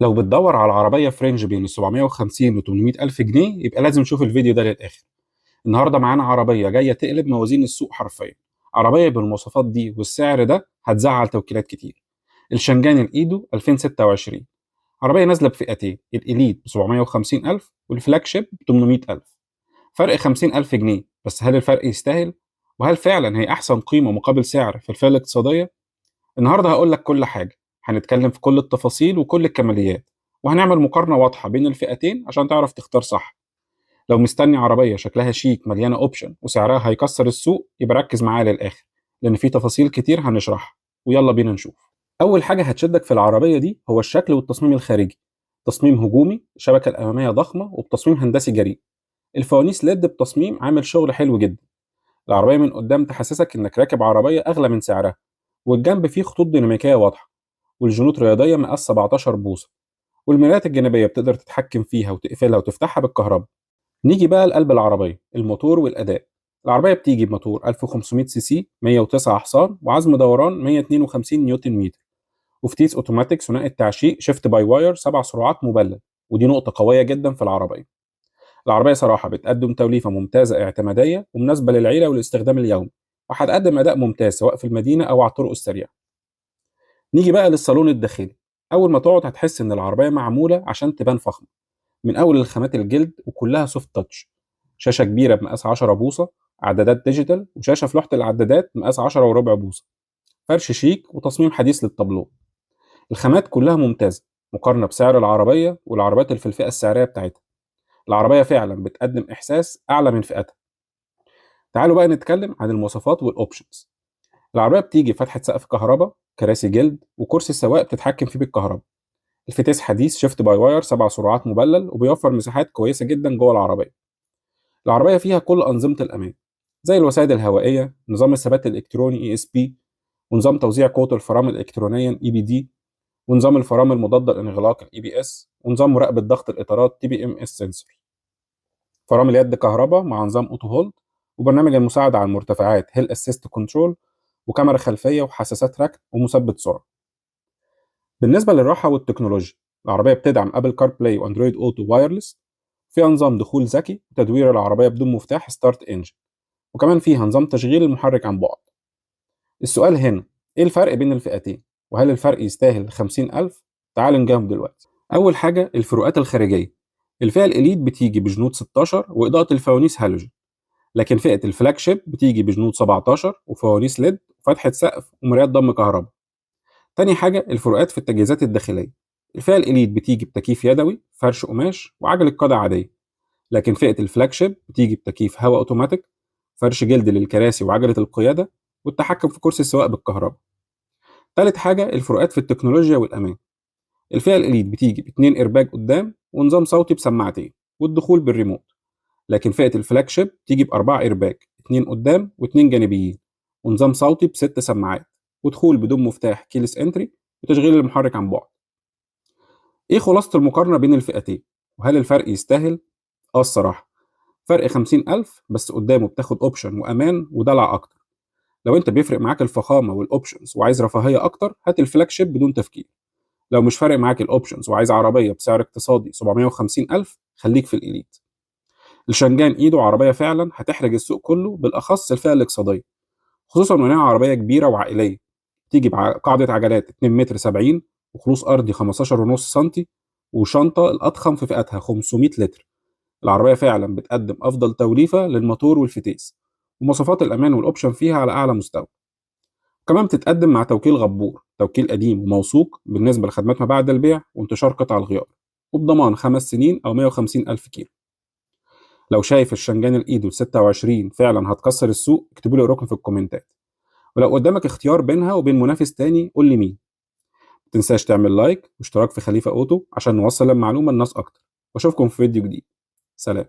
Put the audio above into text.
لو بتدور على عربية في رينج بين ال 750 و 800 ألف جنيه يبقى لازم تشوف الفيديو ده للآخر. النهارده معانا عربية جاية تقلب موازين السوق حرفيا. عربية بالمواصفات دي والسعر ده هتزعل توكيلات كتير. الشنجان الإيدو 2026، عربية نازلة بفئتين، الإليت ب 750 ألف والفلاج شيب ب 800 ألف. فرق 50 ألف جنيه، بس هل الفرق يستاهل؟ وهل فعلا هي أحسن قيمة مقابل سعر في الفئة الاقتصادية؟ النهارده هقول لك كل حاجة، هنتكلم في كل التفاصيل وكل الكماليات، وهنعمل مقارنة واضحة بين الفئتين عشان تعرف تختار صح. لو مستني عربية شكلها شيك مليانة اوبشن وسعرها هيكسر السوق يبقى ركز معايا للآخر، لأن في تفاصيل كتير هنشرحها. ويلا بينا نشوف. أول حاجة هتشدك في العربية دي هو الشكل والتصميم الخارجي. تصميم هجومي، الشبكة الأمامية ضخمة وبتصميم هندسي جريء. الفوانيس ليد بتصميم عامل شغل حلو جدا. العربية من قدام تحسسك إنك راكب عربية أغلى من سعرها، والجنب فيه خطوط ديناميكية واضحة، والجنوط رياضية مقاس 17 بوصة، والمرايات الجانبية بتقدر تتحكم فيها وتقفلها وتفتحها بالكهرباء. نيجي بقى لقلب العربية، الموتور والأداء. العربية بتيجي بموتور 1500 سي سي 109 حصان وعزم دوران 152 نيوتن متر، وفتيس اوتوماتيك ثنائي التعشيق شيفت باي واير 7 سرعات مبلل، ودي نقطة قوية جدا في العربية. العربية صراحة بتقدم توليفة ممتازة اعتمادية ومناسبة للعيلة والاستخدام اليومي، وهتقدم أداء ممتاز سواء في المدينة أو على الطرق السريعة. نيجي بقى للصالون الداخلي. أول ما تقعد هتحس إن العربية معمولة عشان تبان فخمة. من أول الخامات الجلد وكلها سوفت تاتش. شاشة كبيرة بمقاس 10 بوصة، عدادات ديجيتال، وشاشة في لوحة العدادات مقاس 10 وربع بوصة. فرش شيك وتصميم حديث للطابلو. الخامات كلها ممتازة مقارنة بسعر العربية والعربيات اللي في الفئة السعرية بتاعتها. العربية فعلا بتقدم إحساس أعلى من فئتها. تعالوا بقى نتكلم عن المواصفات والأوبشنز. العربية بتيجي فتحة سقف كهرباء، كراسي جلد، وكرسي السواق بتتحكم فيه بالكهرباء. الفتيس حديث شيفت باي واير 7 سرعات مبلل وبيوفر مساحات كويسة جدا جوه العربية. العربية فيها كل أنظمة الأمان، زي الوسائد الهوائية، نظام الثبات الإلكتروني ESP، ونظام توزيع قوة الفرامل إلكترونيا EBD، ونظام الفرامل مضاد الانغلاق EBS، ونظام مراقبة ضغط الإطارات TPMS سنسور. فرامل يد كهرباء مع نظام أوتو هولد، وبرنامج المساعدة على المرتفعات هيل أسيست كنترول، وكاميرا خلفية وحساسات ركن ومثبت سرعة. بالنسبة للراحة والتكنولوجيا، العربية بتدعم أبل كار بلاي وأندرويد أوتو وايرلس، فيها نظام دخول ذكي وتدوير العربية بدون مفتاح ستارت انجن، وكمان فيها نظام تشغيل المحرك عن بعد. السؤال هنا، ايه الفرق بين الفئتين؟ وهل الفرق يستاهل 50,000؟ تعال نجاوب دلوقتي. أول حاجة الفروقات الخارجية. الفئة الإليت بتيجي بجنود 16 وإضاءة الفوانيس هالوجين، لكن فئة الفلاج شيب بتيجي بجنود 17 وفوانيس ليد وفتحة سقف ومرايات ضم كهرباء. تاني حاجة الفروقات في التجهيزات الداخلية. الفئة الإليت بتيجي بتكييف يدوي، فرش قماش، وعجلة قيادة عادية، لكن فئة الفلاج شيب بتيجي بتكييف هواء أوتوماتيك، فرش جلد للكراسي وعجلة القيادة، والتحكم في كرسي السواق بالكهرباء. تالت حاجة الفروقات في التكنولوجيا والأمان. الفئة الإليت بتيجي باتنين إيرباج قدام ونظام صوتي بسماعتين والدخول بالريموت، لكن فئة الفلاج شيب بتيجي بأربعة إيرباج، اتنين قدام واتنين جانبيين، ونظام صوتي بست سماعات، ودخول بدون مفتاح كيلس انتري، وتشغيل المحرك عن بعد. ايه خلاصة المقارنة بين الفئتين؟ وهل الفرق يستاهل؟ الصراحة فرق 50,000، بس قدامه بتاخد اوبشن وأمان ودلع أكتر. لو انت بيفرق معاك الفخامة والأوبشنز وعايز رفاهية أكتر هات الفلاج شيب بدون تفكير. لو مش فارق معاك الأوبشنز وعايز عربية بسعر اقتصادي 750,000 خليك في الإليت. الشنجان إيدو عربية فعلا هتحرج السوق كله، بالأخص الفئة الاقتصادية، خصوصا وإنها عربية كبيرة وعائلية. تيجي بقاعدة عجلات 2 متر 70، وخلوص أرضي 15.5 سنتي، وشنطة الأضخم في فئتها 500 لتر. العربية فعلا بتقدم أفضل توليفة للموتور والفتيس، ومواصفات الأمان والأوبشن فيها على أعلى مستوى. كمان بتتقدم مع توكيل غبور، توكيل قديم وموثوق بالنسبة لخدمات ما بعد البيع وانتشار قطع الغيار، وبضمان 5 سنين أو 150 ألف كيلو. لو شايف الشنجان الإيدو 26 فعلا هتكسر السوق اكتبوا لي رقم في الكومنتات. ولو قدامك اختيار بينها وبين منافس تاني قول لي مين. متنساش تعمل لايك واشتراك في خليفة أوتو عشان نوصل المعلومة للناس أكتر، واشوفكم في فيديو جديد. سلام.